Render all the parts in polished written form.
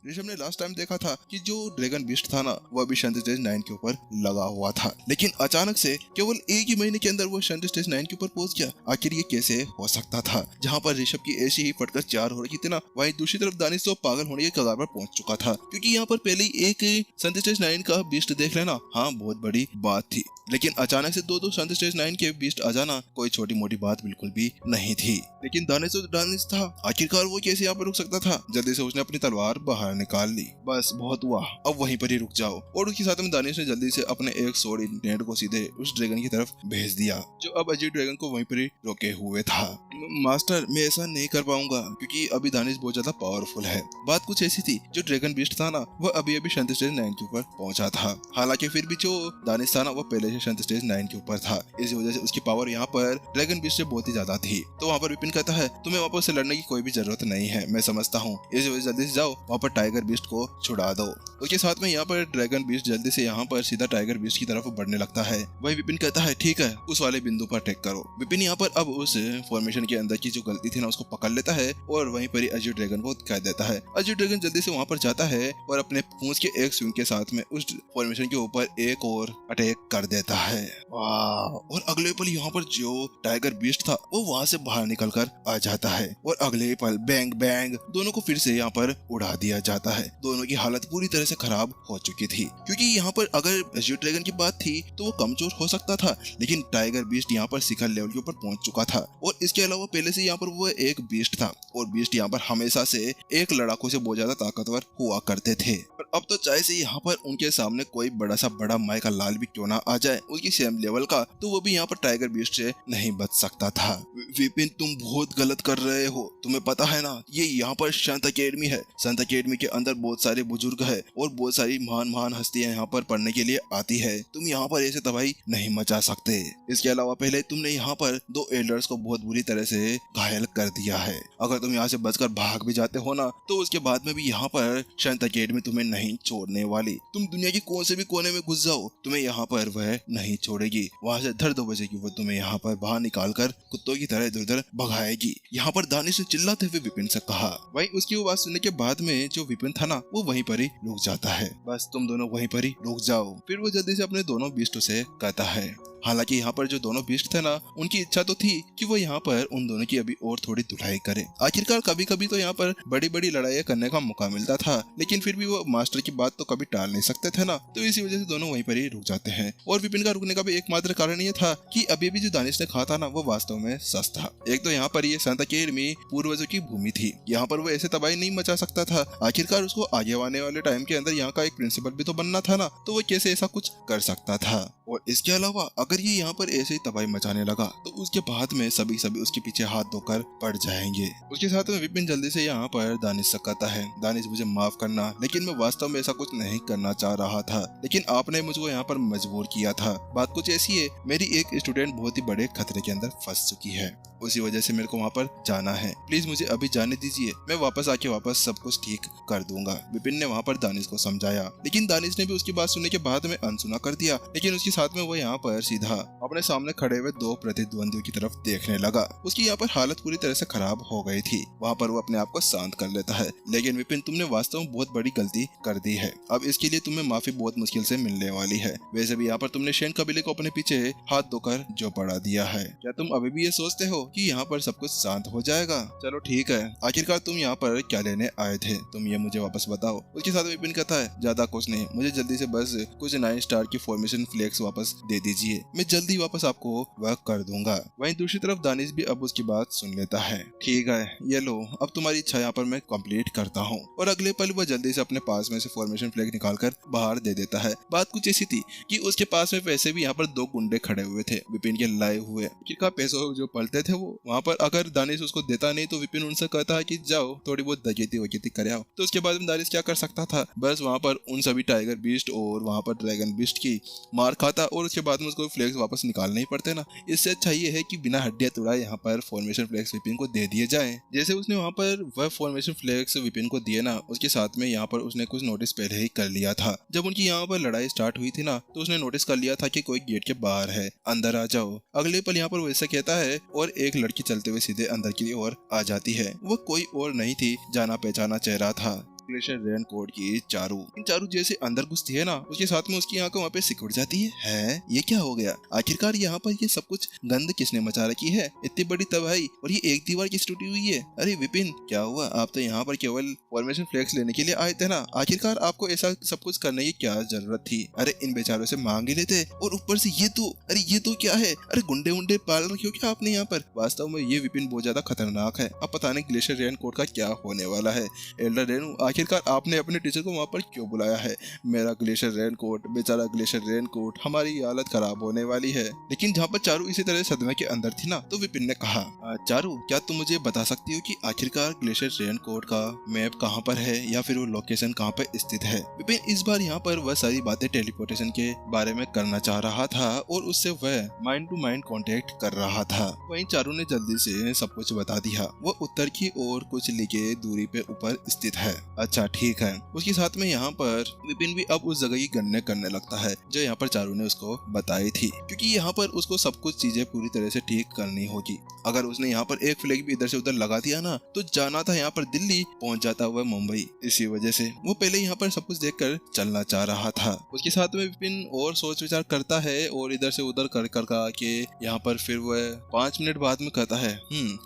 ऋषभ ने last time देखा था कि जो ड्रैगन बीस्ट था ना वो अभी शांति स्टेज 9 के ऊपर लगा हुआ था, लेकिन अचानक से केवल एक ही महीने के अंदर वो शांति स्टेज 9 के ऊपर पहुंच गया। आखिर ये कैसे हो सकता था? जहाँ पर ऋषभ की ऐसी ही फटकर 4 हो रही थी ना, वहीं दूसरी तरफ दानिश तो पागल होने के कगार पर पहुंच चुका था, क्योंकि यहाँ पर पहले ही एक शांति स्टेज 9 का बीस्ट देख लेना हाँ बहुत बड़ी बात थी, लेकिन अचानक से दो शांति स्टेज 9 के बीस्ट आ जाना कोई छोटी मोटी बात बिल्कुल भी नहीं थी। लेकिन दानिश तो दानिश था, आखिरकार वो कैसे यहाँ पर रुक सकता था? जल्दी से उसने अपनी तलवार बाहर निकाल ली। बस बहुत हुआ, अब वहीं पर ही रुक जाओ। और उसके साथ में दानिश ने जल्दी से अपने एक स्वॉर्ड इंटेंट को सीधे उस ड्रैगन की तरफ भेज दिया, जो अब अजय ड्रैगन को वहीं पर ही रोके हुए था। मास्टर मैं ऐसा नहीं कर पाऊंगा, क्योंकि अभी दानिश बहुत ज्यादा पावरफुल है। बात कुछ ऐसी थी, जो ड्रैगन बीस्ट था ना वो अभी अभी शांति स्टेज 9 के ऊपर पहुंचा था। हालांकि फिर भी जो दानिश था ना वो पहले से शांति स्टेज 9 के ऊपर था, इस वजह से उसकी पावर यहाँ पर ड्रैगन बीस्ट से बहुत ही ज्यादा थी। तो वहाँ पर विपिन कहता है तुम्हें वहाँ पर से लड़ने की कोई भी जरूरत नहीं है, मैं समझता हूँ, इस वजह से जल्दी से जाओ वहाँ पर टाइगर बीस्ट को छुड़ा दो। उसके साथ में यहाँ पर ड्रैगन बीस्ट जल्दी से यहाँ पर सीधा टाइगर बीस्ट की तरफ बढ़ने लगता है। वही विपिन कहता है ठीक है उस वाले बिंदु पर अटैक करो। विपिन यहाँ पर अब उस फॉर्मेशन के अंदर की जो गलती थी ना उसको पकड़ लेता है और वहीं पर ही अजय ड्रैगन को कह देता है। अजय ड्रैगन जल्दी से वहाँ पर जाता है और अपने पूंछ के एक स्विंग के साथ में उस फॉर्मेशन के ऊपर एक और अटैक कर देता है। और अगले पल यहाँ पर जो टाइगर बीस्ट था वो वहाँ से बाहर निकल कर आ जाता है और अगले पल बैंग बैंग दोनों को फिर से यहाँ पर उड़ा दिया जाता है। दोनों की हालत पूरी तरह से खराब हो चुकी थी, क्योंकि यहाँ पर अगर अजय ड्रैगन की बात थी तो वो कमजोर हो सकता था, लेकिन टाइगर बीस्ट यहाँ पर शिखर लेवल के ऊपर पहुंच चुका था। और इसके अलावा पहले से यहाँ पर वो एक बीस्ट था और बीस्ट यहाँ पर हमेशा से एक लड़ाकू से बहुत ज्यादा ताकतवर हुआ करते थे। पर अब तो चाहे से यहाँ पर उनके सामने कोई बड़ा सा बड़ा माई का लाल भी क्यों ना आ जाए उसकी सेम लेवल का, तो वो भी यहाँ पर टाइगर बीस्ट से नहीं बच सकता था। विपिन तुम बहुत गलत कर रहे हो, तुम्हें पता है ना ये यहाँ पर संत अकेडमी है। संत अकेडमी के अंदर बहुत सारे बुजुर्ग है और बहुत सारी महान महान हस्तियां यहाँ पर पढ़ने के लिए आती है। तुम यहाँ पर ऐसे तबाही नहीं मचा सकते। इसके अलावा पहले तुमने यहाँ पर 2 एल्डर्स को बहुत बुरी तरह से घायल कर दिया है। अगर तुम यहाँ से बचकर भाग भी जाते हो ना तो उसके बाद में भी यहाँ पर संत अकेडमी तुम्हें नहीं छोड़ने वाली। तुम दुनिया के कौन से भी कोने में घुस जाओ तुम्हें यहाँ पर वह नहीं छोड़ेगी। वहाँ से धर दो बजेगी वो तुम्हें यहाँ पर बाहर निकाल कर कुत्तों की तरह इधर उधर भगाएगी। यहाँ पर दानिश ने चिल्लाते हुए विपिन से कहा। वहीं उसकी वो बात सुनने के बाद में जो विपिन था ना वो वहीं पर ही रुक जाता है। बस तुम दोनों वहीं पर ही रुक जाओ। फिर वो जल्दी से अपने दोनों बीस्टों से कहता है। हालांकि यहाँ पर जो दोनों बीस्ट थे ना उनकी इच्छा तो थी कि वो यहाँ पर उन दोनों की अभी और थोड़ी धुलाई करें। आखिरकार कभी कभी तो यहाँ पर बड़ी बड़ी लड़ाइयाँ करने का मौका मिलता था, लेकिन फिर भी वो मास्टर की बात तो कभी टाल नहीं सकते थे ना, तो इसी वजह से दोनों वहीं पर ही रुक जाते हैं। और विपिन का रुकने का भी एकमात्र कारण ये था कि अभी भी जो दानिश ने कहा था ना वो वास्तव में सच था। एक तो यहाँ पर ये संत अकेडमी पूर्वजों की भूमि थी, यहाँ पर वो ऐसे तबाही नहीं मचा सकता था। आखिरकार उसको आगे आने वाले टाइम के अंदर यहाँ का एक प्रिंसिपल भी तो बनना था ना, तो वो कैसे ऐसा कुछ कर सकता था। और इसके अलावा अगर ये यहाँ पर ऐसे ही तबाही मचाने लगा तो उसके बाद में सभी उसके पीछे हाथ धोकर पड़ जाएंगे। उसके साथ में विपिन जल्दी से यहाँ पर दानिश से कहता है, दानिश मुझे माफ करना, लेकिन मैं वास्तव में ऐसा कुछ नहीं करना चाह रहा था, लेकिन आपने मुझको यहाँ पर मजबूर किया था। बात कुछ ऐसी है, मेरी एक स्टूडेंट बहुत ही बड़े खतरे के अंदर फंस चुकी है, उसी वजह से मेरे को वहाँ पर जाना है। प्लीज मुझे अभी जाने दीजिए, मैं वापस आके वापस सब कुछ ठीक कर दूंगा। विपिन ने वहाँ पर दानिश को समझाया, लेकिन दानिश ने भी उसकी बात सुनने के बाद में अनसुना कर दिया। लेकिन उसके साथ में वो यहाँ पर सीधा अपने सामने खड़े हुए 2 प्रतिद्वंदियों की तरफ देखने लगा। उसकी यहाँ पर हालत पूरी तरह से खराब हो गई थी। वहाँ पर वो अपने आप को शांत कर लेता है, लेकिन विपिन तुमने वास्तव में बहुत बड़ी गलती कर दी है। अब इसके लिए तुम्हें माफी बहुत मुश्किल से मिलने वाली है। वैसे भी यहाँ पर तुमने शेन कबीले को अपने पीछे हाथ धोकर जो पड़ा दिया है। क्या तुम अभी भी ये सोचते हो कि यहाँ पर सब कुछ शांत हो जाएगा? चलो ठीक है, आखिरकार तुम यहाँ पर क्या लेने आए थे, तुम ये मुझे वापस बताओ। उसके साथ विपिन कहता है, ज्यादा कुछ नहीं, मुझे जल्दी से बस कुछ 9 स्टार की फॉर्मेशन फ्लैग्स वापस दे दीजिए, मैं जल्दी वापस आपको वह कर दूंगा। वहीं दूसरी तरफ दानिश भी अब उसकी बात सुन लेता है। ठीक है, ये लो, अब तुम्हारी इच्छा यहाँ पर मैं कंप्लीट करता हूँ। और अगले पल वह जल्दी से अपने पास में से फॉर्मेशन फ्लैग निकालकर बाहर दे देता है। बात कुछ ऐसी थी कि उसके पास में वैसे भी यहाँ पर 2 गुंडे खड़े हुए थे विपिन के लाए हुए, किनका पैसों जो पलते थे वो वहाँ पर। अगर दानिश उसको देता नहीं तो विपिन उनसे कहता है कि जाओ थोड़ी बहुत दगेती वगेती करे आओ। तो उसके बाद में दानिश क्या कर सकता था, बस वहाँ पर उन सभी टाइगर बीस्ट और वहाँ पर ड्रैगन बीस्ट की मार खाता और उसके बाद में उसको फ्लैग्स वापस निकालने ही पड़ते ना। इससे अच्छा ये है कि बिना हड्डियां तोड़ाए यहाँ पर फॉर्मेशन फ्लैग्स विपिन को दे दिए जाए। जैसे उसने वहाँ पर वह फॉर्मेशन फ्लैग्स विपिन को दिए ना, उसके साथ में यहाँ पर उसने कुछ नोटिस पहले ही कर लिया था। जब उनकी यहाँ पर लड़ाई स्टार्ट हुई थी ना तो उसने नोटिस कर लिया था कि कोई गेट के बाहर है, अंदर आ जाओ। अगले पल यहाँ पर वो ऐसा कहता है और एक लड़की चलते हुए सीधे अंदर की ओर आ जाती है। वो कोई और नहीं थी, जाना पहचाना चेहरा था। ग्लेशियर रेनकोट की चारू। इन चारू जैसे अंदर घुसती है ना, उसके साथ में उसकी आंखें वहाँ पे सिकुड़ जाती है ये क्या हो गया? आखिरकार यहाँ पर ये सब कुछ गंद किसने मचा रखी है? इतनी बड़ी तबाही और ये एक दीवार की टूटी हुई है। अरे विपिन क्या हुआ? आप तो यहाँ पर केवल फॉर्मेशन फ्लेक्स लेने के लिए आए थे ना, आखिरकार आपको ऐसा सब कुछ करने की क्या जरूरत थी? अरे इन बेचारों से मांग ही लेते, और ऊपर से ये तो, अरे ये तो क्या है? अरे गुंडे उंडे पाल रखे हो क्या आपने यहाँ पर? वास्तव में ये विपिन बहुत ज्यादा खतरनाक है। अब पता नहीं ग्लेशियर रेनकोट का क्या होने वाला है। एल्डर रेनू, आखिरकार आपने अपने टीचर को वहाँ पर क्यों बुलाया है? मेरा ग्लेशियर रेनकोट, बेचारा ग्लेशियर रेनकोट, हमारी हालत खराब होने वाली है। लेकिन जहाँ पर चारू इसी तरह सदमे के अंदर थी ना, तो विपिन ने कहा, चारू क्या तुम मुझे बता सकती हो कि आखिरकार ग्लेशियर रेनकोट का मैप कहाँ पर है या फिर वो लोकेशन कहाँ पर स्थित है? विपिन इस बार यहाँ पर वह सारी बातें टेलीपोर्टेशन के बारे में करना चाह रहा था और उससे वह माइंड टू माइंड कांटेक्ट कर रहा था। वहीं चारू ने जल्दी से सब कुछ बता दिया। वो उत्तर की ओर कुछ लिखे दूरी पे ऊपर स्थित है। अच्छा ठीक है। उसके साथ में यहाँ पर विपिन भी अब उस जगह की गणना करने लगता है जो यहाँ पर चारू ने उसको बताई थी, क्योंकि यहाँ पर उसको सब कुछ चीजें पूरी तरह से ठीक करनी होगी। अगर उसने यहाँ पर एक फ्लैग भी इधर से उधर लगा दिया ना, तो जाना था यहाँ पर दिल्ली, पहुंच जाता हुआ मुंबई। इसी वजह से वो पहले यहाँ पर सब कुछ देखकर चलना चाह रहा था। उसके साथ में विपिन और सोच विचार करता है और इधर से उधर कर के यहाँ पर फिर वह 5 मिनट बाद में कहता है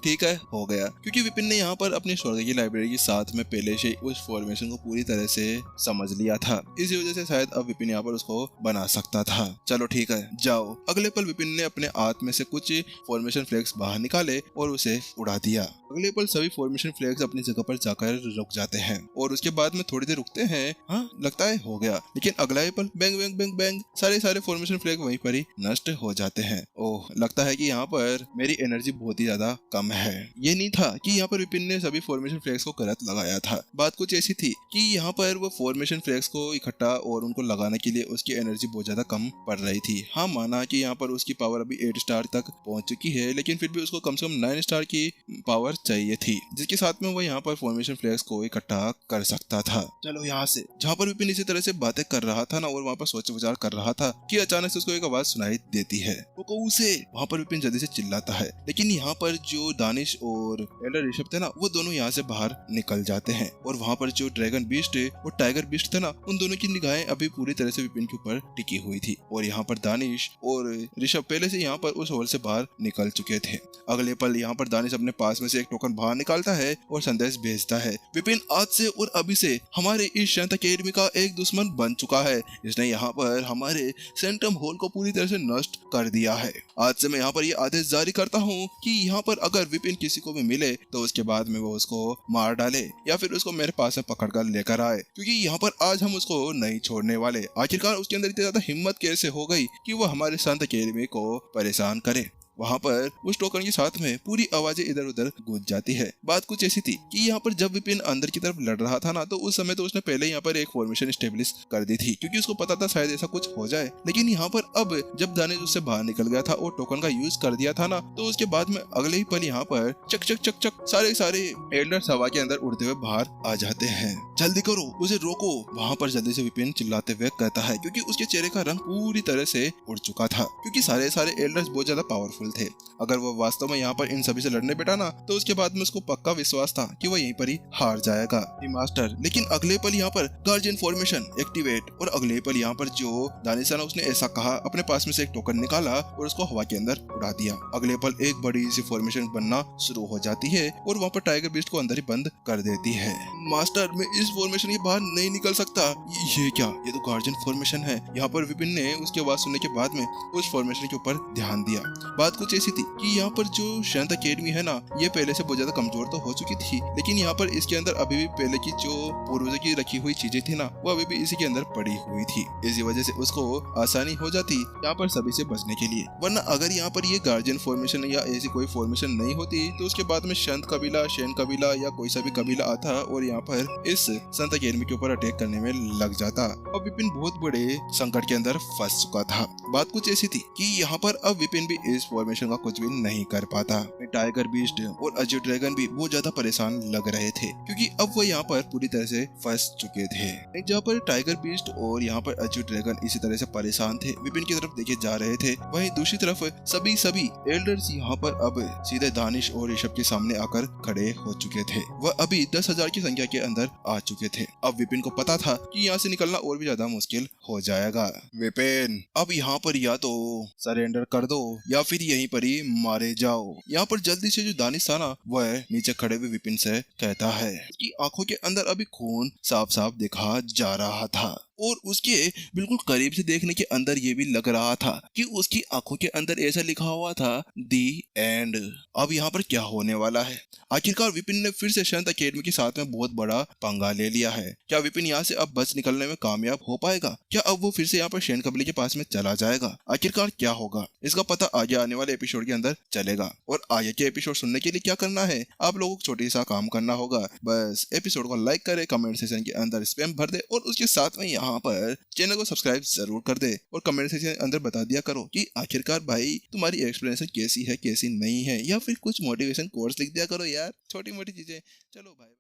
ठीक है हो गया, क्योंकि विपिन ने यहाँ पर अपनी स्वर्ग की लाइब्रेरी के साथ में पहले से उस फॉर्मेशन को पूरी तरह से समझ लिया था। इसी वजह से शायद अब विपिन यहाँ पर उसको बना सकता था। चलो ठीक है जाओ। अगले पल विपिन ने अपने हाथ में से कुछ फॉर्मेशन फ्लैग्स बाहर निकाले और उसे उड़ा दिया। अगले पल सभी फॉर्मेशन फ्लैग्स अपनी जगह पर जाकर रुक जाते हैं और उसके बाद में थोड़ी देर रुकते हैं। हाँ लगता है हो गया, लेकिन अगला ही पल बैंग बैंग बैंग बैंग सारे फॉर्मेशन फ्लैग वहीं पर ही नष्ट हो जाते हैं। ओह लगता है कि यहाँ पर मेरी एनर्जी बहुत ही ज्यादा कम है। ये नहीं था कि यहाँ पर विपिन ने सभी फॉर्मेशन फ्लैग्स को गलत लगाया था। बात कुछ ऐसी थी कि यहाँ पर वो फॉर्मेशन फ्लैग्स को इकट्ठा और उनको लगाने के लिए उसकी एनर्जी बहुत ज्यादा कम पड़ रही थी। हाँ माना कि यहाँ पर उसकी पावर अभी 8 स्टार तक पहुंच चुकी है, लेकिन फिर भी उसको कम से कम 9 स्टार की पावर चाहिए थी, जिसके साथ में वो यहाँ पर फॉर्मेशन फ्लैग्स को इकट्ठा कर सकता था। चलो यहाँ से। जहाँ पर विपिन इसी तरह से बातें कर रहा था ना और वहाँ पर सोच विचार कर रहा था कि अचानक से उसको एक आवाज सुनाई देती है। वो उसे वहाँ पर विपिन जल्दी से चिल्लाता है, लेकिन यहाँ पर जो दानिश और एल्डर ऋषभ थे ना, वो दोनों यहाँ से बाहर निकल जाते हैं और वहाँ पर जो ड्रैगन बीस्ट और टाइगर बीस्ट थे ना, उन दोनों की निगाहें अभी पूरी तरह से विपिन के ऊपर टिकी हुई थी और यहाँ पर दानिश और ऋषभ पहले से यहाँ पर उस हॉल से बाहर निकल चुके थे। अगले पल यहाँ पर दानिश अपने पास में से एक टोकन बाहर निकालता है और संदेश भेजता है, विपिन आज से और अभी से हमारे इस शांत अकेडमी का एक दुश्मन बन चुका है। इसने यहाँ पर हमारे सेंट्रम हॉल को पूरी तरह से नष्ट कर दिया है। आज से मैं यहाँ पर ये आदेश जारी करता हूँ कि यहाँ पर अगर विपिन किसी को भी मिले तो उसके बाद में वो उसको मार डाले या फिर उसको मेरे पास में पकड़ कर लेकर आए, क्योंकि यहाँ पर आज हम उसको नहीं छोड़ने वाले। आखिरकार उसके अंदर इतनी ज्यादा हिम्मत कैसे हो गई कि वो हमारे संत अकेडमी को परेशान करे। वहाँ पर उस टोकन के साथ में पूरी आवाजें इधर उधर गूंज जाती है। बात कुछ ऐसी थी कि यहाँ पर जब विपिन अंदर की तरफ लड़ रहा था ना, तो उस समय तो उसने पहले यहाँ पर एक फॉर्मेशन स्टेब्लिश कर दी थी, क्योंकि उसको पता था शायद ऐसा कुछ हो जाए। लेकिन यहाँ पर अब जब दानिश उससे बाहर निकल गया था और टोकन का यूज कर दिया था ना, तो उसके बाद में अगले ही पल यहाँ पर चक चक चक चक सारे एल्डर्स हवा के अंदर उड़ते हुए बाहर आ जाते हैं। जल्दी करो, उसे रोको। वहाँ पर जल्दी से विपिन चिल्लाते हुए कहता है, क्योंकि उसके चेहरे का रंग पूरी तरह से उड़ चुका था, क्योंकि सारे एल्डर्स बहुत ज्यादा पावरफुल थे। अगर वो वास्तव में यहाँ पर इन सभी से लड़ने बैठा ना, तो उसके बाद में उसको पक्का विश्वास था कि वो यहीं पर ही हार जाएगा मास्टर। लेकिन अगले पल यहाँ पर गार्जियन फॉर्मेशन एक्टिवेट और अगले पल यहाँ पर जो दानिश ने उसने ऐसा कहा, अपने पास में से एक टोकन निकाला और उसको हवा के अंदर उड़ा दिया। अगले पल एक बड़ी सी फॉर्मेशन बनना शुरू हो जाती है और वहाँ पर टाइगर बीस्ट को अंदर ही बंद कर देती है। मास्टर मैं इस फॉर्मेशन के बाहर नहीं निकल सकता। ये क्या? ये तो गार्जियन फॉर्मेशन है। यहाँ पर विपिन ने उसकी आवाज सुनने के बाद में उस फॉर्मेशन के ऊपर ध्यान दिया। बात कुछ ऐसी थी कि यहाँ पर जो शांत अकेडमी है ना, ये पहले से बहुत ज्यादा कमजोर तो हो चुकी थी, लेकिन यहाँ पर इसके अंदर अभी भी पहले की जो पूर्वजों की रखी हुई चीजें थी ना, वो अभी भी इसी के अंदर पड़ी हुई थी। इसी वजह से उसको आसानी हो जाती यहाँ पर सभी से बचने के लिए। वरना अगर यहाँ पर ये गार्जियन फॉर्मेशन या ऐसी कोई फॉर्मेशन नहीं होती, तो उसके बाद में संत कबीला, शैन कबीला या कोई सा भी कबीला आता और यहाँ पर इस संत अकेडमी के ऊपर अटैक करने में लग जाता। अब विपिन बहुत बड़े संकट के अंदर फंस चुका था। बात कुछ ऐसी थी कि यहाँ पर अब विपिन भी इस ट्रांसफॉर्मेशन का कुछ भी नहीं कर पाता। टाइगर बीस्ट और अजय ड्रैगन भी बहुत ज्यादा परेशान लग रहे थे क्योंकि अब वो यहाँ पर पूरी तरह से फंस चुके थे। जहाँ पर टाइगर बीस्ट और यहाँ पर अजय ड्रैगन इसी तरह से परेशान थे, विपिन की तरफ देखे जा रहे थे, वहीं दूसरी तरफ सभी एल्डर्स यहाँ पर अब सीधे दानिश और ऋषभ के सामने आकर खड़े हो चुके थे। वह अभी 10,000 की संख्या के अंदर आ चुके थे। अब विपिन को पता था कि यहाँ से निकलना और भी ज्यादा मुश्किल हो जाएगा। विपिन अब यहाँ पर या तो सरेंडर कर दो या फिर यहीं पर ही मारे जाओ। यहाँ पर जल्दी से जो दानिश था ना, वह नीचे खड़े हुए विपिन से कहता है कि आंखों के अंदर अभी खून साफ साफ दिखा जा रहा था और उसके बिल्कुल करीब से देखने के अंदर ये भी लग रहा था कि उसकी आंखों के अंदर ऐसा लिखा हुआ था दी एंड। अब यहाँ पर क्या होने वाला है? आखिरकार विपिन ने फिर से शांत अकेडमी के साथ में बहुत बड़ा पंगा ले लिया है। क्या विपिन यहाँ से अब बच निकलने में कामयाब हो पाएगा? क्या अब वो फिर से यहाँ पर शेन कबली के पास में चला जाएगा? आखिरकार क्या होगा, इसका पता आगे आने वाले एपिसोड के अंदर चलेगा। और आगे के एपिसोड सुनने के लिए क्या करना है, आप लोगों को छोटी सा काम करना होगा, बस एपिसोड को लाइक करे, कमेंट सेक्शन के अंदर स्पैम भर दे और उसके साथ में यहाँ पर चैनल को सब्सक्राइब जरूर कर दे और कमेंट सेक्शन के अंदर बता दिया करो कि आखिरकार भाई तुम्हारी एक्सप्लेनेशन कैसी है कैसी नहीं है, या फिर कुछ मोटिवेशन कोर्स लिख दिया करो यार, छोटी मोटी चीजें। चलो भाई।